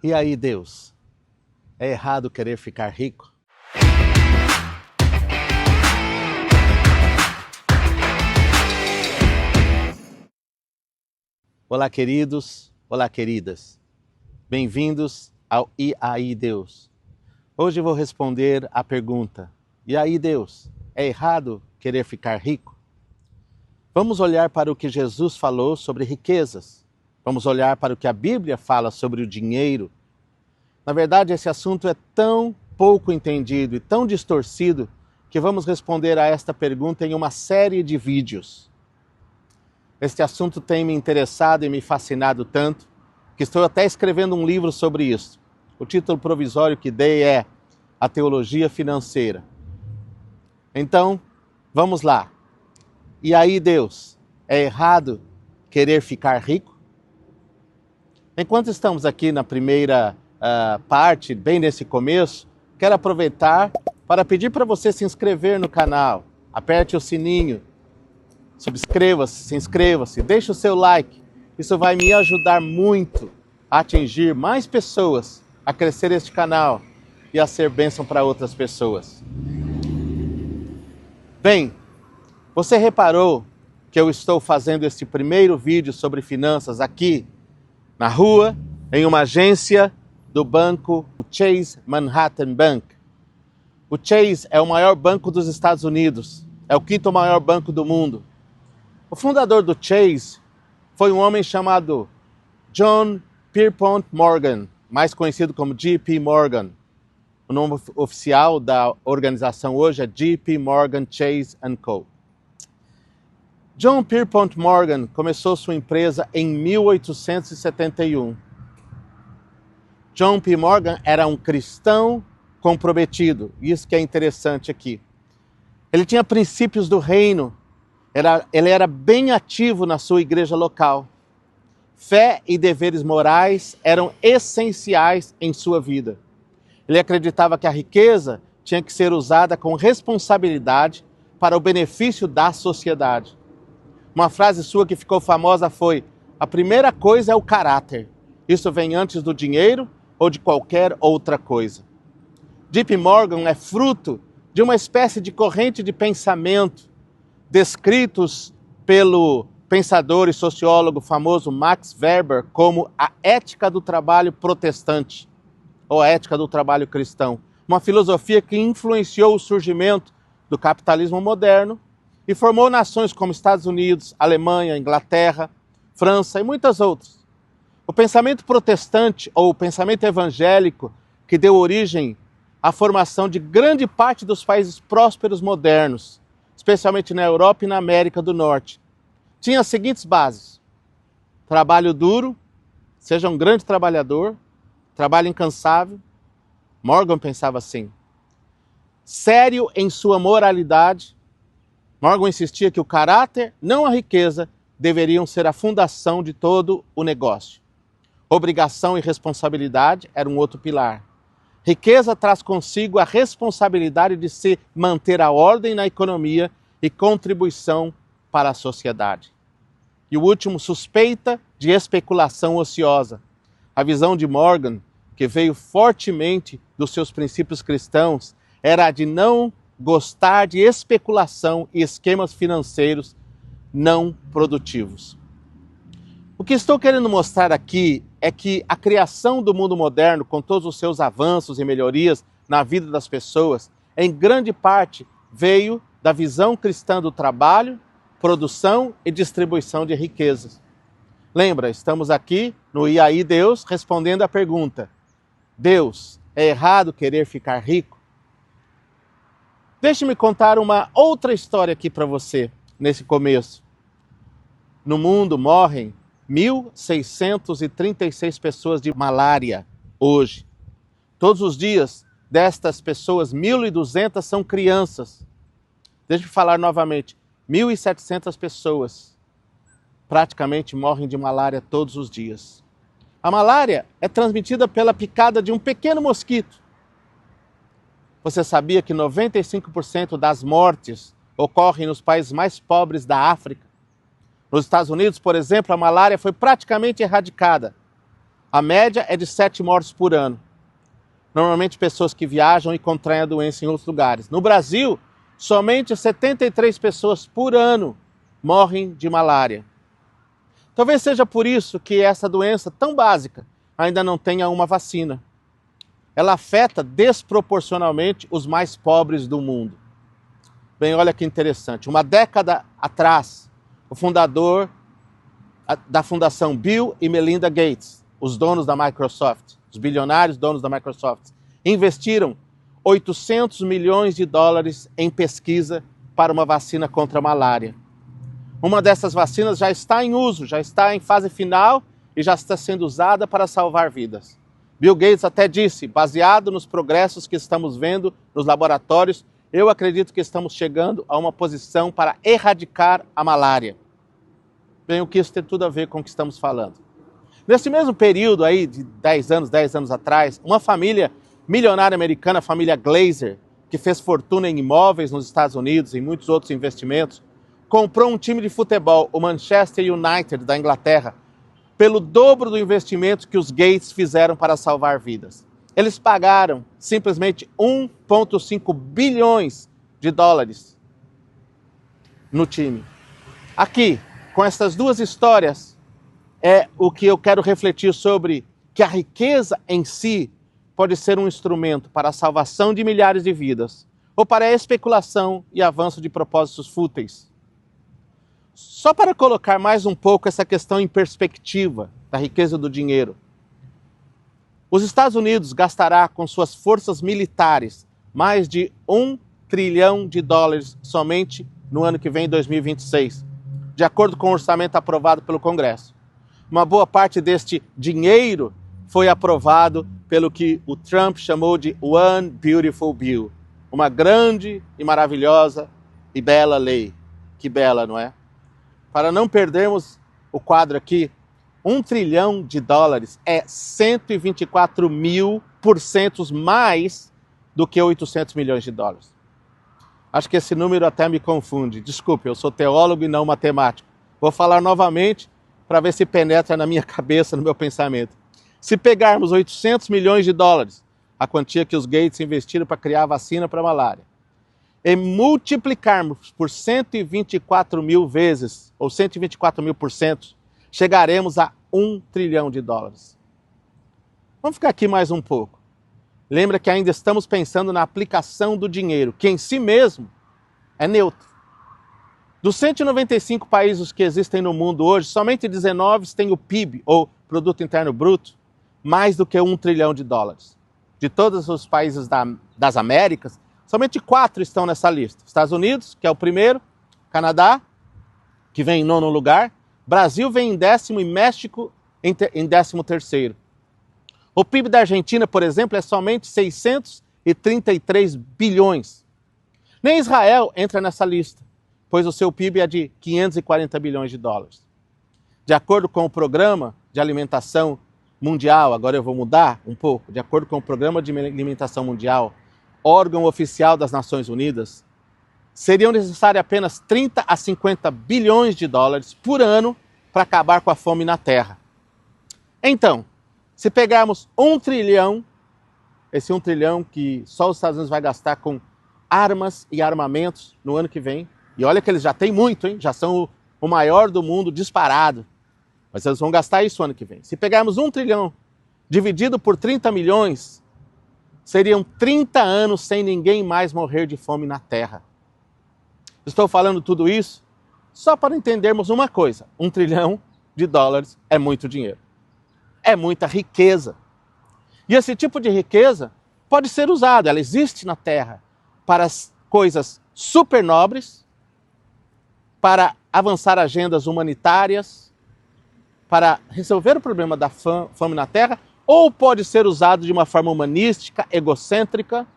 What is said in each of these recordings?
E aí, Deus? É errado querer ficar rico? Olá, queridos. Olá, queridas. Bem-vindos ao E aí, Deus? Hoje vou responder a pergunta: e aí, Deus? É errado querer ficar rico? Vamos olhar para o que Jesus falou sobre riquezas. Vamos olhar para o que a Bíblia fala sobre o dinheiro. Na verdade, esse assunto é tão pouco entendido e tão distorcido que vamos responder a esta pergunta em uma série de vídeos. Este assunto tem me interessado e me fascinado tanto que estou até escrevendo um livro sobre isso. O título provisório que dei é A Teologia Financeira. Então, vamos lá. E aí, Deus, é errado querer ficar rico? Enquanto estamos aqui na primeira parte, bem nesse começo, quero aproveitar para pedir para você se inscrever no canal. Aperte o sininho, subscreva-se, se inscreva-se, deixe o seu like. Isso vai me ajudar muito a atingir mais pessoas, a crescer este canal e a ser bênção para outras pessoas. Bem, você reparou que eu estou fazendo este primeiro vídeo sobre finanças aqui na rua, em uma agência do banco Chase Manhattan Bank. O Chase é o maior banco dos Estados Unidos, é o quinto maior banco do mundo. O fundador do Chase foi um homem chamado John Pierpont Morgan, mais conhecido como JP Morgan. O nome oficial da organização hoje é JP Morgan Chase & Co. John Pierpont Morgan começou sua empresa em 1871. John P. Morgan era um cristão comprometido, isso que é interessante aqui. Ele tinha princípios do reino, ele era bem ativo na sua igreja local. Fé e deveres morais eram essenciais em sua vida. Ele acreditava que a riqueza tinha que ser usada com responsabilidade para o benefício da sociedade. Uma frase sua que ficou famosa foi: a primeira coisa é o caráter. Isso vem antes do dinheiro ou de qualquer outra coisa. JP Morgan é fruto de uma espécie de corrente de pensamento descritos pelo pensador e sociólogo famoso Max Weber como a ética do trabalho protestante, ou a ética do trabalho cristão. Uma filosofia que influenciou o surgimento do capitalismo moderno e formou nações como Estados Unidos, Alemanha, Inglaterra, França e muitas outras. O pensamento protestante, ou o pensamento evangélico, que deu origem à formação de grande parte dos países prósperos modernos, especialmente na Europa e na América do Norte, tinha as seguintes bases: trabalho duro, seja um grande trabalhador, trabalho incansável. Morgan pensava assim. Sério em sua moralidade. Morgan insistia que o caráter, não a riqueza, deveriam ser a fundação de todo o negócio. Obrigação e responsabilidade era um outro pilar. Riqueza traz consigo a responsabilidade de se manter a ordem na economia e contribuição para a sociedade. E o último, suspeita de especulação ociosa. A visão de Morgan, que veio fortemente dos seus princípios cristãos, era a de não gostar de especulação e esquemas financeiros não produtivos. O que estou querendo mostrar aqui é que a criação do mundo moderno, com todos os seus avanços e melhorias na vida das pessoas, em grande parte veio da visão cristã do trabalho, produção e distribuição de riquezas. Lembra, estamos aqui no E aí, Deus, respondendo a pergunta: Deus, é errado querer ficar rico? Deixe-me contar uma outra história aqui para você, nesse começo. No mundo morrem 1.636 pessoas de malária hoje. Todos os dias destas pessoas, 1.200 são crianças. Deixa eu falar novamente, 1.700 pessoas praticamente morrem de malária todos os dias. A malária é transmitida pela picada de um pequeno mosquito. Você sabia que 95% das mortes ocorrem nos países mais pobres da África? Nos Estados Unidos, por exemplo, a malária foi praticamente erradicada. A média é de 7 mortes por ano. Normalmente pessoas que viajam e contraem a doença em outros lugares. No Brasil, somente 73 pessoas por ano morrem de malária. Talvez seja por isso que essa doença tão básica ainda não tenha uma vacina. Ela afeta desproporcionalmente os mais pobres do mundo. Bem, olha que interessante. Uma década atrás, o fundador da Fundação Bill e Melinda Gates, os donos da Microsoft, os bilionários donos da Microsoft, investiram 800 milhões de dólares em pesquisa para uma vacina contra a malária. Uma dessas vacinas já está em uso, já está em fase final e já está sendo usada para salvar vidas. Bill Gates até disse, baseado nos progressos que estamos vendo nos laboratórios, eu acredito que estamos chegando a uma posição para erradicar a malária. Bem, o que isso tem tudo a ver com o que estamos falando? Nesse mesmo período aí, de 10 anos atrás, uma família milionária americana, a família Glazer, que fez fortuna em imóveis nos Estados Unidos e em muitos outros investimentos, comprou um time de futebol, o Manchester United da Inglaterra, pelo dobro do investimento que os Gates fizeram para salvar vidas. Eles pagaram simplesmente 1,5 bilhões de dólares no time. Aqui, com essas duas histórias, é o que eu quero refletir sobre que a riqueza em si pode ser um instrumento para a salvação de milhares de vidas ou para a especulação e avanço de propósitos fúteis. Só para colocar mais um pouco essa questão em perspectiva da riqueza do dinheiro. Os Estados Unidos gastará com suas forças militares mais de 1 trilhão de dólares somente no ano que vem, 2026, de acordo com o orçamento aprovado pelo Congresso. Uma boa parte deste dinheiro foi aprovado pelo que o Trump chamou de One Beautiful Bill, uma grande e maravilhosa e bela lei. Que bela, não é? Para não perdermos o quadro aqui, 1 trilhão de dólares é 124.000% mais do que 800 milhões de dólares. Acho que esse número até me confunde. Desculpe, eu sou teólogo e não matemático. Vou falar novamente para ver se penetra na minha cabeça, no meu pensamento. Se pegarmos 800 milhões de dólares, a quantia que os Gates investiram para criar a vacina para a malária, e multiplicarmos por 124 mil vezes, ou 124.000%, chegaremos a 1 trilhão de dólares. Vamos ficar aqui mais um pouco. Lembra que ainda estamos pensando na aplicação do dinheiro, que em si mesmo é neutro. Dos 195 países que existem no mundo hoje, somente 19 têm o PIB, ou Produto Interno Bruto, mais do que 1 trilhão de dólares. De todos os países das Américas, somente 4 estão nessa lista. Estados Unidos, que é o primeiro, Canadá, que vem em 9º lugar, Brasil vem em 10º e México em 13º. O PIB da Argentina, por exemplo, é somente 633 bilhões. Nem Israel entra nessa lista, pois o seu PIB é de 540 bilhões de dólares. De acordo com o Programa de Alimentação Mundial, agora eu vou mudar um pouco, de acordo com o Programa de Alimentação Mundial, órgão oficial das Nações Unidas, seriam necessários apenas 30 a 50 bilhões de dólares por ano para acabar com a fome na Terra. Então, se pegarmos 1 trilhão, esse 1 trilhão que só os Estados Unidos vai gastar com armas e armamentos no ano que vem, e olha que eles já têm muito, hein? Já são o maior do mundo disparado, mas eles vão gastar isso ano que vem. Se pegarmos 1 trilhão dividido por 30 milhões, seriam 30 anos sem ninguém mais morrer de fome na Terra. Estou falando tudo isso só para entendermos uma coisa. 1 trilhão de dólares é muito dinheiro. É muita riqueza. E esse tipo de riqueza pode ser usado, ela existe na Terra, para coisas super nobres, para avançar agendas humanitárias, para resolver o problema da fome na Terra, ou pode ser usado de uma forma humanística, egocêntrica,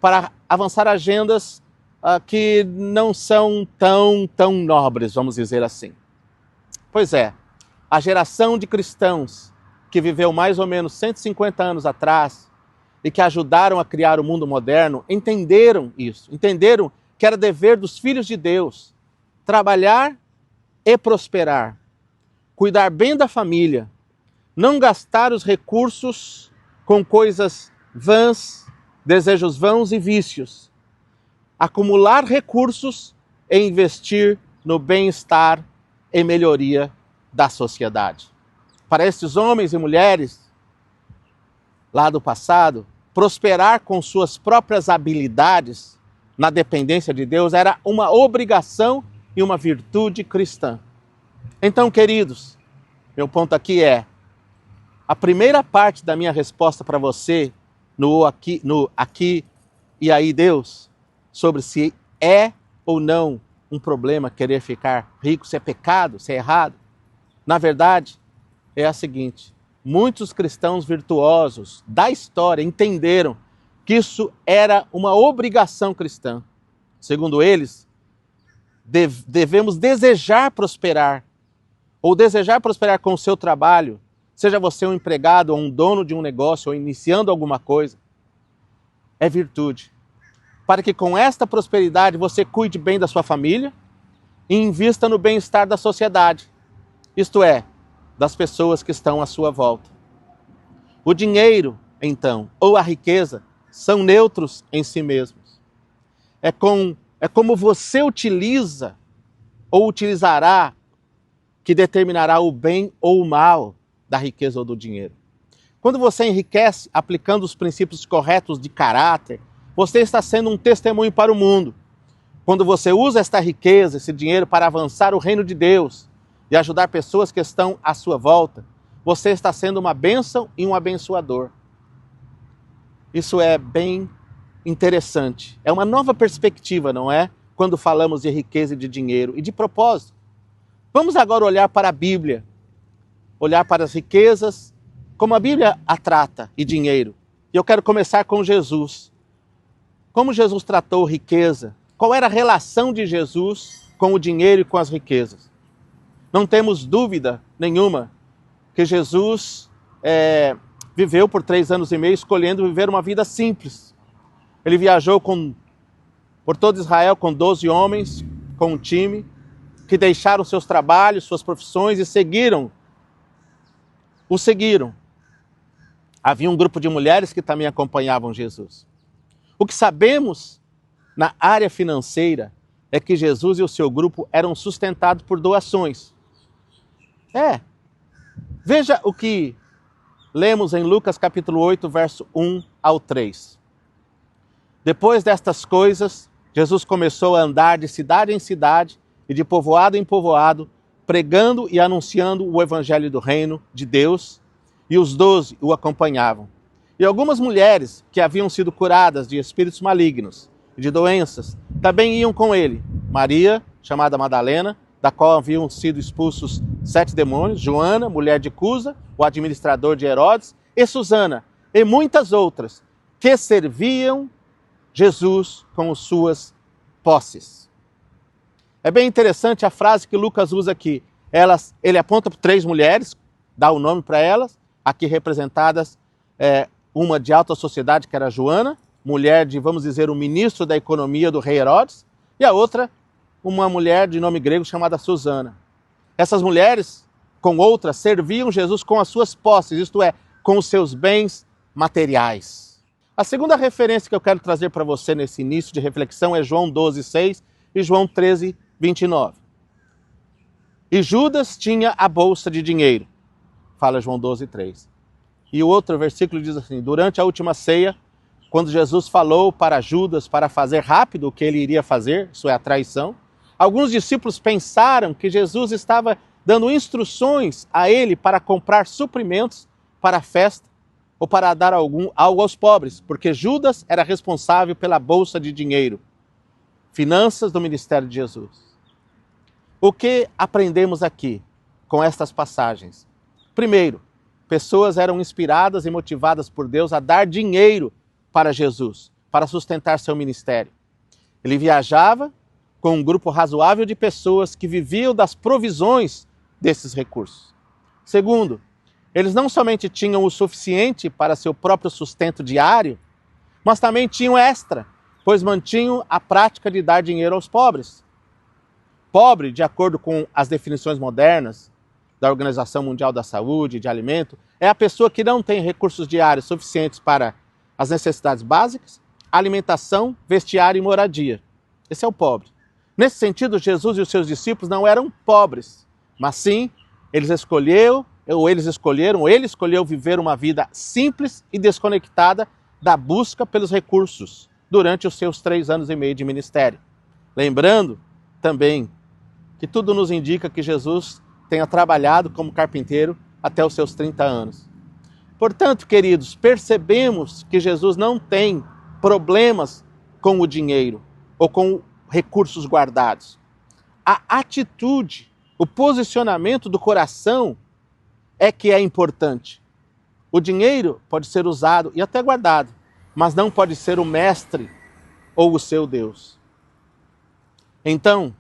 para avançar agendas que não são tão nobres, vamos dizer assim. Pois é, a geração de cristãos que viveu mais ou menos 150 anos atrás e que ajudaram a criar o mundo moderno, entenderam isso, entenderam que era dever dos filhos de Deus trabalhar e prosperar, cuidar bem da família, Não gastar os recursos com coisas vãs, desejos vãos e vícios. Acumular recursos e investir no bem-estar e melhoria da sociedade. Para estes homens e mulheres lá do passado, prosperar com suas próprias habilidades na dependência de Deus era uma obrigação e uma virtude cristã. Então, queridos, meu ponto aqui é, a primeira parte da minha resposta para você no aqui e aí Deus, sobre se é ou não um problema querer ficar rico, se é pecado, se é errado, na verdade, é a seguinte: muitos cristãos virtuosos da história entenderam que isso era uma obrigação cristã. Segundo eles, devemos desejar prosperar, ou desejar prosperar com o seu trabalho, seja você um empregado ou um dono de um negócio ou iniciando alguma coisa, é virtude. Para que com esta prosperidade você cuide bem da sua família e invista no bem-estar da sociedade, isto é, das pessoas que estão à sua volta. O dinheiro, então, ou a riqueza, são neutros em si mesmos. É como você utiliza ou utilizará que determinará o bem ou o mal da riqueza ou do dinheiro. Quando você enriquece aplicando os princípios corretos de caráter, você está sendo um testemunho para o mundo. Quando você usa esta riqueza, esse dinheiro, para avançar o reino de Deus e ajudar pessoas que estão à sua volta, você está sendo uma bênção e um abençoador. Isso é bem interessante. É uma nova perspectiva, não é? Quando falamos de riqueza e de dinheiro e de propósito. Vamos agora olhar para a Bíblia, olhar para as riquezas, como a Bíblia a trata, e dinheiro. E eu quero começar com Jesus. Como Jesus tratou riqueza? Qual era a relação de Jesus com o dinheiro e com as riquezas? Não temos dúvida nenhuma que Jesus viveu por 3 anos e meio escolhendo viver uma vida simples. Ele viajou por todo Israel com 12 homens, com um time, que deixaram seus trabalhos, suas profissões e o seguiram. Havia um grupo de mulheres que também acompanhavam Jesus. O que sabemos na área financeira é que Jesus e o seu grupo eram sustentados por doações. Veja o que lemos em Lucas capítulo 8, verso 1 ao 3. Depois destas coisas, Jesus começou a andar de cidade em cidade e de povoado em povoado, pregando e anunciando o evangelho do reino de Deus, e os 12 o acompanhavam. E algumas mulheres que haviam sido curadas de espíritos malignos e de doenças também iam com ele. Maria, chamada Madalena, da qual haviam sido expulsos 7 demônios, Joana, mulher de Cusa, o administrador de Herodes, e Susana, e muitas outras, que serviam Jesus com suas posses. É bem interessante a frase que Lucas usa aqui. Ele aponta para 3 mulheres, dá o nome para elas, aqui representadas, uma de alta sociedade, que era Joana, mulher de, vamos dizer, o ministro da economia do rei Herodes, e a outra, uma mulher de nome grego chamada Susana. Essas mulheres, com outras, serviam Jesus com as suas posses, isto é, com os seus bens materiais. A segunda referência que eu quero trazer para você nesse início de reflexão é João 12:6 e João 13:29. E Judas tinha a bolsa de dinheiro, fala João 12:3. E o outro versículo diz assim: durante a última ceia, quando Jesus falou para Judas para fazer rápido o que ele iria fazer, isso é a traição, alguns discípulos pensaram que Jesus estava dando instruções a ele para comprar suprimentos para a festa ou para dar algo aos pobres, porque Judas era responsável pela bolsa de dinheiro, finanças do ministério de Jesus. O que aprendemos aqui com estas passagens? Primeiro, pessoas eram inspiradas e motivadas por Deus a dar dinheiro para Jesus, para sustentar seu ministério. Ele viajava com um grupo razoável de pessoas que viviam das provisões desses recursos. Segundo, eles não somente tinham o suficiente para seu próprio sustento diário, mas também tinham extra, pois mantinham a prática de dar dinheiro aos pobres. Pobre, de acordo com as definições modernas, da Organização Mundial da Saúde, de alimento, é a pessoa que não tem recursos diários suficientes para as necessidades básicas, alimentação, vestiário e moradia. Esse é o pobre. Nesse sentido, Jesus e os seus discípulos não eram pobres, mas sim, ele escolheu viver uma vida simples e desconectada da busca pelos recursos durante os seus 3 anos e meio de ministério. Lembrando também que tudo nos indica que Jesus tenha trabalhado como carpinteiro até os seus 30 anos. Portanto, queridos, percebemos que Jesus não tem problemas com o dinheiro ou com recursos guardados. A atitude, o posicionamento do coração é que é importante. O dinheiro pode ser usado e até guardado, mas não pode ser o mestre ou o seu Deus. Então,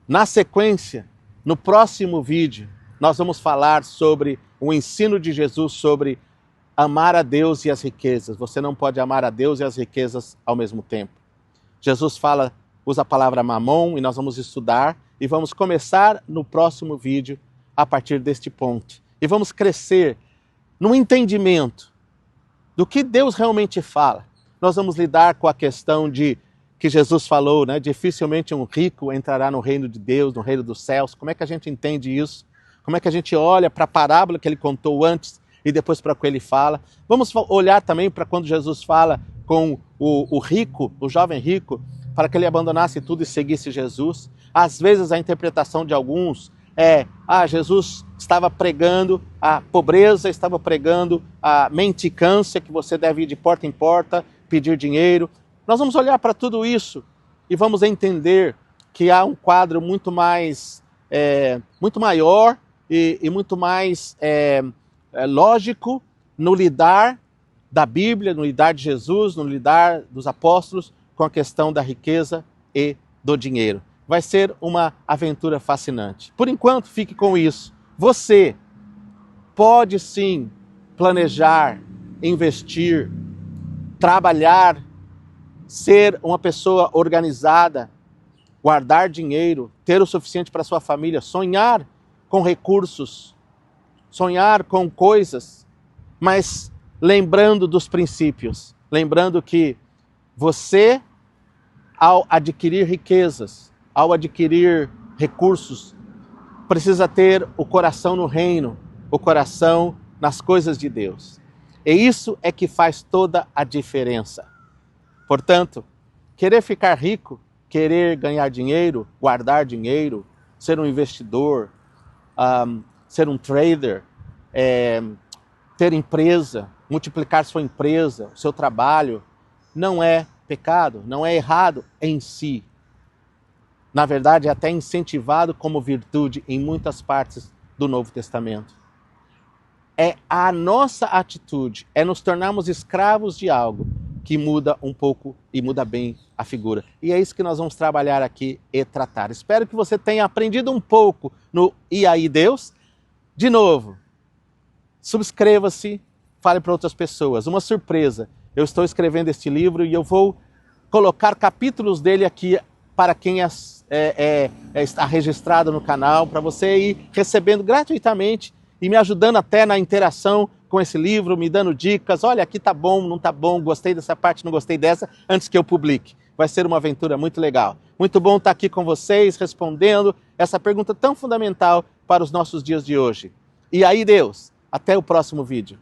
na sequência, no próximo vídeo, nós vamos falar sobre o ensino de Jesus sobre amar a Deus e as riquezas. Você não pode amar a Deus e as riquezas ao mesmo tempo. Jesus usa a palavra mamon e nós vamos estudar e vamos começar no próximo vídeo a partir deste ponto. E vamos crescer no entendimento do que Deus realmente fala. Nós vamos lidar com a questão de que Jesus falou, né? Dificilmente um rico entrará no reino de Deus, no reino dos céus. Como é que a gente entende isso? Como é que a gente olha para a parábola que ele contou antes e depois para o que ele fala? Vamos olhar também para quando Jesus fala com o rico, o jovem rico, para que ele abandonasse tudo e seguisse Jesus. Às vezes a interpretação de alguns é, Jesus estava pregando a pobreza, estava pregando a mendicância, que você deve ir de porta em porta, pedir dinheiro. Nós vamos olhar para tudo isso e vamos entender que há um quadro muito mais, muito maior e muito mais lógico no lidar da Bíblia, no lidar de Jesus, no lidar dos apóstolos com a questão da riqueza e do dinheiro. Vai ser uma aventura fascinante. Por enquanto, fique com isso. Você pode sim planejar, investir, trabalhar, ser uma pessoa organizada, guardar dinheiro, ter o suficiente para sua família, sonhar com recursos, sonhar com coisas, mas lembrando dos princípios, lembrando que você, ao adquirir riquezas, ao adquirir recursos, precisa ter o coração no reino, o coração nas coisas de Deus. E isso é que faz toda a diferença. Portanto, querer ficar rico, querer ganhar dinheiro, guardar dinheiro, ser um investidor, ser um trader, ter empresa, multiplicar sua empresa, o seu trabalho, não é pecado, não é errado em si. Na verdade, é até incentivado como virtude em muitas partes do Novo Testamento. É a nossa atitude, é nos tornarmos escravos de algo que muda um pouco e muda bem a figura. E é isso que nós vamos trabalhar aqui e tratar. Espero que você tenha aprendido um pouco no E aí Deus. De novo, subscreva-se, fale para outras pessoas. Uma surpresa, eu estou escrevendo este livro e eu vou colocar capítulos dele aqui para quem está registrado no canal, para você ir recebendo gratuitamente e me ajudando até na interação com esse livro, me dando dicas, olha, aqui tá bom, não tá bom, gostei dessa parte, não gostei dessa, antes que eu publique. Vai ser uma aventura muito legal. Muito bom estar aqui com vocês, respondendo essa pergunta tão fundamental para os nossos dias de hoje. E aí, Deus, até o próximo vídeo.